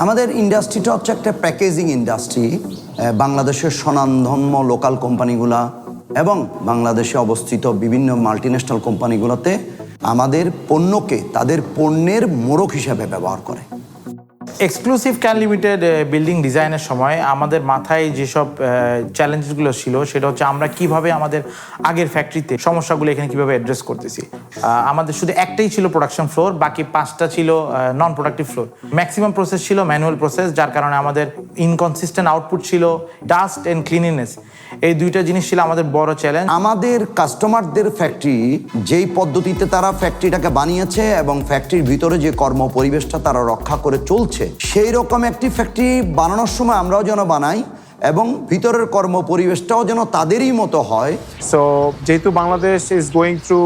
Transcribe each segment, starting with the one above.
আমাদের ইন্ডাস্ট্রিটা হচ্ছে একটা প্যাকেজিং ইন্ডাস্ট্রি। বাংলাদেশের স্বনামধন্য লোকাল কোম্পানিগুলা এবং বাংলাদেশে অবস্থিত বিভিন্ন মাল্টিন্যাশনাল কোম্পানিগুলোতে আমাদের পণ্যকে তাদের পণ্যের মোড়ক হিসাবে ব্যবহার করে। এক্সক্লুসিভ ক্যান লিমিটেড বিল্ডিং ডিজাইনের সময় আমাদের মাথায় যেসব চ্যালেঞ্জগুলো ছিল সেটা হচ্ছে আমরা কিভাবে আমাদের আগের ফ্যাক্টরিতে সমস্যাগুলো এখানে কিভাবে অ্যাড্রেস করতেছি। আমাদের শুধু একটাই ছিল প্রোডাকশন ফ্লোর, বাকি 5টা ছিল নন প্রোডাক্টিভ ফ্লোর। ম্যাক্সিমাম প্রসেস ছিল ম্যানুয়াল প্রসেস, যার কারণে আমাদের ইনকনসিস্টেন্ট আউটপুট ছিল। ডাস্ট অ্যান্ড ক্লিনিনেস, এই দুইটা জিনিস ছিল আমাদের বড় চ্যালেঞ্জ। আমাদের কাস্টমারদের ফ্যাক্টরি যেই পদ্ধতিতে তারা ফ্যাক্টরিটাকে বানিয়েছে এবং ফ্যাক্টরির ভিতরে যে কর্ম পরিবেশটা তারা রক্ষা করে চলছে, সেই রকম একটি ফ্যাক্টরি বানানোর সময় আমরাও যেন বানাই এবং ভিতরের কর্ম পরিবেশটাও যেন তাদেরই মতো হয়। সো যেহেতু Bangladesh is going through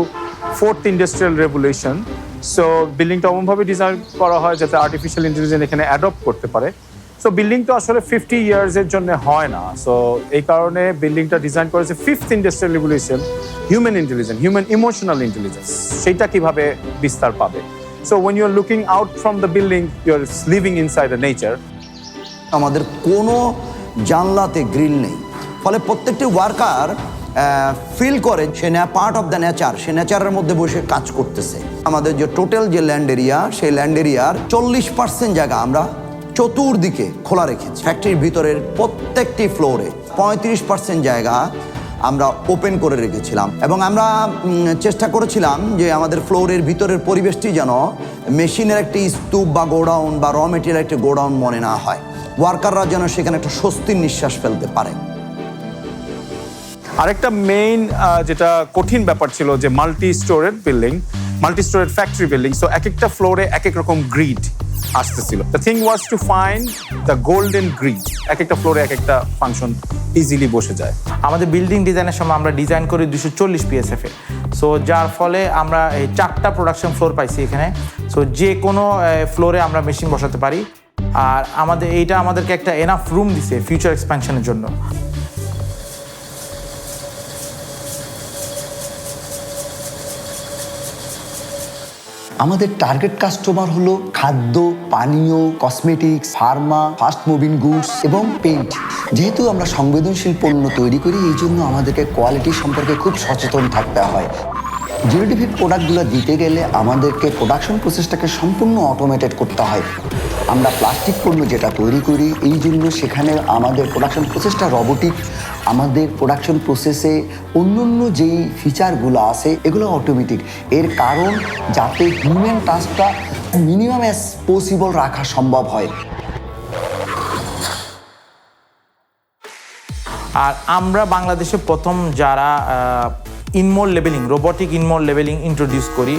4th industrial revolution, so বিল্ডিংটা এমনভাবে ডিজাইন করা হয় যাতে আর্টিফিশিয়াল ইন্টেলিজেন্স এখানে অ্যাডপ্ট করতে পারে। সো বিল্ডিং তো আসলে 50 ইয়ার্সের জন্য হয় না, সো এই কারণে বিল্ডিংটা ডিজাইন করেছে 5th industrial revolution, human intelligence, human emotional intelligence, সেইটা কিভাবে বিস্তার পাবে। So when you're looking out from the building, you're living inside the nature. আমাদের কোনো জানলাতে গ্রিল নেই, ফলে প্রত্যেকটি ওয়ার্কার ফিল করে সে পার্ট অফ দ্য নেচার, সে নেচারের মধ্যে বসে কাজ করতেছে। আমাদের যে টোটাল যে ল্যান্ড এরিয়া, সেই ল্যান্ড এরিয়ার 40% জায়গা আমরা চতুর্দিকে খোলা রেখেছি। ফ্যাক্টরির ভিতরের প্রত্যেকটি ফ্লোরে 35% জায়গা আমরা ওপেন করে রেখেছিলাম এবং আমরা চেষ্টা করেছিলাম যে আমাদের ফ্লোরের ভিতরের পরিবেশটি যেন মেশিনের একটি স্তূপ বা গোডাউন বা র মেটেরিয়াল একটি গোডাউন মনে না হয়, ওয়ার্কাররা যেন সেখানে একটা স্বস্তির নিঃশ্বাস ফেলতে পারে। আরেকটা মেইন যেটা কঠিন ব্যাপার ছিল যে multi storeyed factory building, so এক একটা ফ্লোরে এক এক রকম গ্রিড আসতেছিল। The thing was to find the golden grid. এক একটা ফ্লোরে এক একটা ফাংশন ইজিলি বসে যায়। আমাদের বিল্ডিং ডিজাইনের সময় আমরা ডিজাইন করি 240 PSF এ, সো যার ফলে আমরা এই 4টা প্রোডাকশন ফ্লোর পাইছি এখানে। সো যে কোনো ফ্লোরে আমরা মেশিন বসাতে পারি, আর এইটা আমাদেরকে একটা এনাফ রুম দিছে ফিউচার এক্সপ্যানশনের জন্য। আমাদের টার্গেট কাস্টমার হলো খাদ্য, পানীয়, cosmetics, Pharma, fast moving goods এবং পেইন্ট। যেহেতু আমরা সংবেদনশীল পণ্য তৈরি করি, এই জন্য আমাদেরকে কোয়ালিটি সম্পর্কে খুব সচেতন থাকতে হয়। জিরোডিফিক প্রোডাক্টগুলো দিতে গেলে আমাদেরকে প্রোডাকশন প্রসেসটাকে সম্পূর্ণ অটোমেটেড করতে হয়। আমরা প্লাস্টিক পণ্য যেটা তৈরি করি, এই জন্য সেখানে আমাদের প্রোডাকশন প্রসেসটা রোবোটিক। আমাদের প্রোডাকশন প্রসেসে অন্য যেই ফিচারগুলো আছে এগুলো অটোমেটিক। এর কারণ যাতে হিউম্যান টাচটা মিনিমাম অ্যাজ পসিবল রাখা সম্ভব হয়। আর আমরা বাংলাদেশে প্রথম যারা ইনমোল্ড লেবেলিং, রোবোটিক ইনমোল্ড লেবেলিং ইন্ট্রোডিউস করি।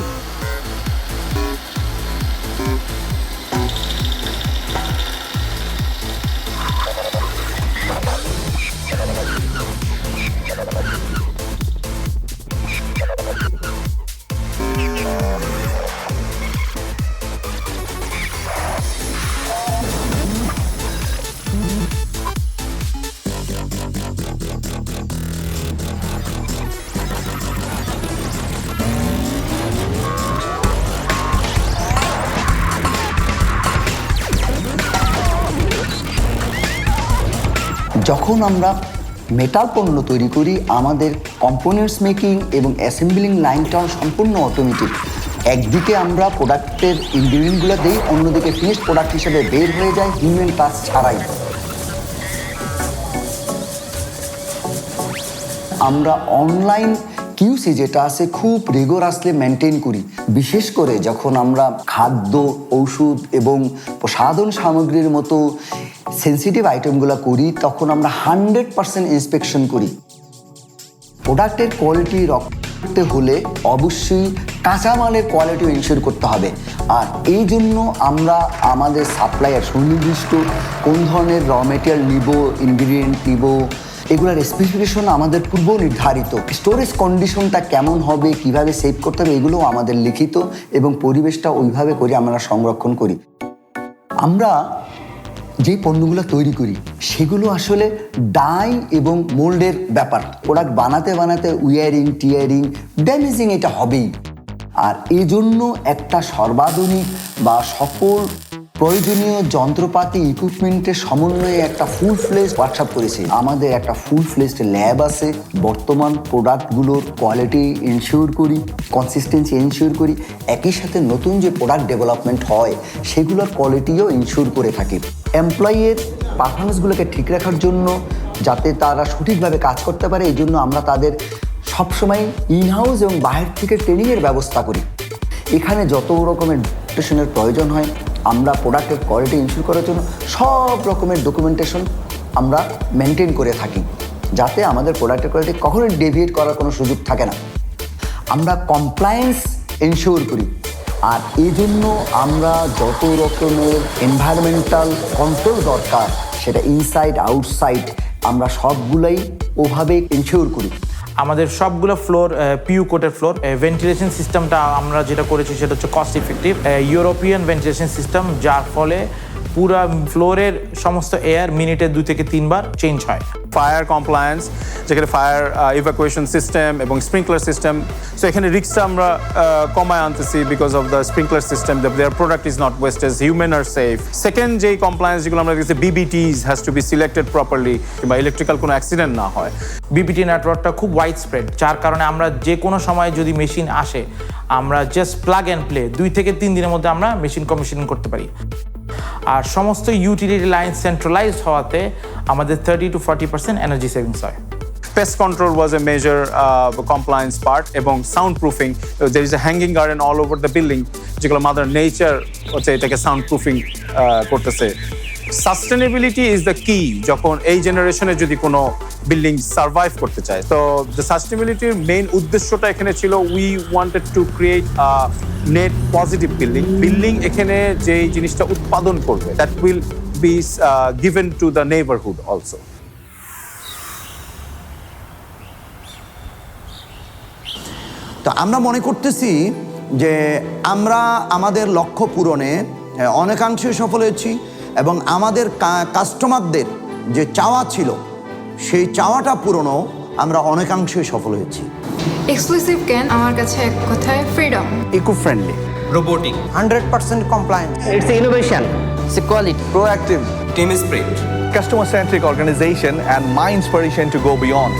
যখন আমরা মেটাল পণ্য তৈরি করি, আমাদের কম্পোনেন্টস মেকিং এবং অ্যাসেম্বলিং লাইনটাও সম্পূর্ণ অটোমেটিক। একদিকে আমরা প্রোডাক্টের ইনগ্রিডিয়েন্টগুলো দিই, অন্যদিকে ফিনিশড প্রোডাক্ট হিসেবে বের হয়ে যায় হিউম্যান টাচ ছাড়াই। আমরা অনলাইন কিউসি যেটা আছে খুব রিগোরাসলি মেনটেন করি। বিশেষ করে যখন আমরা খাদ্য, ঔষধ এবং প্রসাধন সামগ্রীর মতো সেন্সিটিভ আইটেমগুলো করি, তখন আমরা 100% ইন্সপেকশন করি। প্রোডাক্টের কোয়ালিটি রাখতে হলে অবশ্যই কাঁচামালের কোয়ালিটিও ইনশিওর করতে হবে। আর এই জন্য আমরা আমাদের সাপ্লায়ার সুনির্দিষ্ট কোন ধরনের র মেটেরিয়াল নিব, ইনগ্রিডিয়েন্ট নিব, এগুলোর স্পেসিফিকেশন আমাদের পূর্ব নির্ধারিত। স্টোরেজ কন্ডিশনটা কেমন হবে, কিভাবে সেভ করতে হবে, এগুলোও আমাদের লিখিত এবং পরিবেশটা ওইভাবে করে আমরা সংরক্ষণ করি। আমরা যে পণ্যগুলো তৈরি করি সেগুলো আসলে ডাই এবং মোল্ডের ব্যাপার। প্রোডাক্ট বানাতে বানাতে উইয়ারিং, টিয়ারিং, ড্যামেজিং এটা হবেই। আর এই জন্য একটা সর্বাধুনিক বা সফল প্রয়োজনীয় যন্ত্রপাতি ইকুইপমেন্টের সমন্বয়ে একটা ফুল ফ্লেজ ওয়ার্কশপ করেছি। আমাদের একটা ফুল ফ্লেজড ল্যাব আছে। বর্তমান প্রোডাক্টগুলোর কোয়ালিটি এনশিওর করি, কনসিস্টেন্সি এনশিওর করি, একই সাথে নতুন যে প্রোডাক্ট ডেভেলপমেন্ট হয় সেগুলোর কোয়ালিটিও এনশিওর করে থাকি। এমপ্লয়ির পারফরমেন্সগুলোকে ঠিক রাখার জন্য, যাতে তারা সঠিকভাবে কাজ করতে পারে, এই জন্য আমরা তাদের সবসময় ইনহাউস এবং বাইরে থেকে ট্রেনিংয়ের ব্যবস্থা করি। এখানে যত রকমের ডকুমেন্টেশনের প্রয়োজন হয়, আমরা প্রোডাক্টের কোয়ালিটি ইনশিওর করার জন্য সব রকমের ডকুমেন্টেশন আমরা মেনটেন করে থাকি, যাতে আমাদের প্রোডাক্টের কোয়ালিটি কখনোই ডেভিয়েট করার কোনো সুযোগ থাকে না। আমরা কমপ্লায়েন্স এনশিওর করি, আর এই জন্য আমরা যত রকমের এনভায়রনমেন্টাল কন্ট্রোল দরকার, সেটা ইনসাইড আউটসাইড, আমরা সবগুলাই ওভাবে এনশিওর করি। আমাদের সবগুলো ফ্লোর পিইউ কোটের ফ্লোর। ভেন্টিলেশন সিস্টেমটা আমরা যেটা করেছি সেটা হচ্ছে cost effective European ventilation system, যার ফলে পুরো ফ্লোরের সমস্ত এয়ার মিনিটে 2 থেকে 3 বার চেঞ্জ হয়। ফায়ার কমপ্লায়েন্স, যেখানে ফায়ার ইভাকুয়েশন সিস্টেম এবং স্প্রিংকলার সিস্টেম। সো এখানে রিস্কটা আমরা কমায় আনতেছি because of the sprinkler system, there product is not wastage, human আর সেফ। সেকেন্ড যেই কমপ্লায়েন্স যেগুলো আমরা দেখছি, BBTs has to be selected properly, কিংবা ইলেকট্রিক্যাল কোনো অ্যাক্সিডেন্ট না হয়। বিবিটি নেটওয়ার্কটা খুব ওয়াইড স্প্রেড, যার কারণে আমরা যে কোনো সময় যদি মেশিন আসে, আমরা জাস্ট প্লাগ অ্যান্ড প্লে 2 থেকে 3 দিনের মধ্যে আমরা মেশিন কমিশনিং করতে পারি। আর সমস্ত ইউটিলিটি লাইন সেন্ট্রালাইজড হওয়াতে আমাদের 30 to 40% এনার্জি সেভিংস হয়। Pest control was a major compliance part, এবং sound proofing. There is a hanging garden all over the building, যেগুলো মাদার নেচার হচ্ছে এটাকে সাউন্ড প্রুফিং করতেছে। সাস্টেনেবিলিটি ইজ দ্য কি যখন এই জেনারেশনে যদি কোনো বিল্ডিং সার্ভাইভ করতে চায়। তো দ্য সাস্টেনেবিলিটির মেইন উদ্দেশ্যটা এখানে ছিল, we wanted to create net positive building এখানে যেই জিনিসটা উৎপাদন করবে, that will be given to the neighbourhood also. তো আমরা মনে করতেছি যে আমরা আমাদের লক্ষ্য পূরণে অনেকাংশে সফল হয়েছি, এবং আমাদের কাস্টমারদের যে চাওয়া ছিল সেই চাওয়াটা পূরণও আমরা অনেকাংশে সফল হয়েছি। এক্সক্লুসিভ ক্যান আমার কাছে এক কথায় freedom, eco-friendly, robotic, 100% compliant, it's innovation, it's quality, proactive, team spirit. customer-centric organization, and my inspiration to go beyond.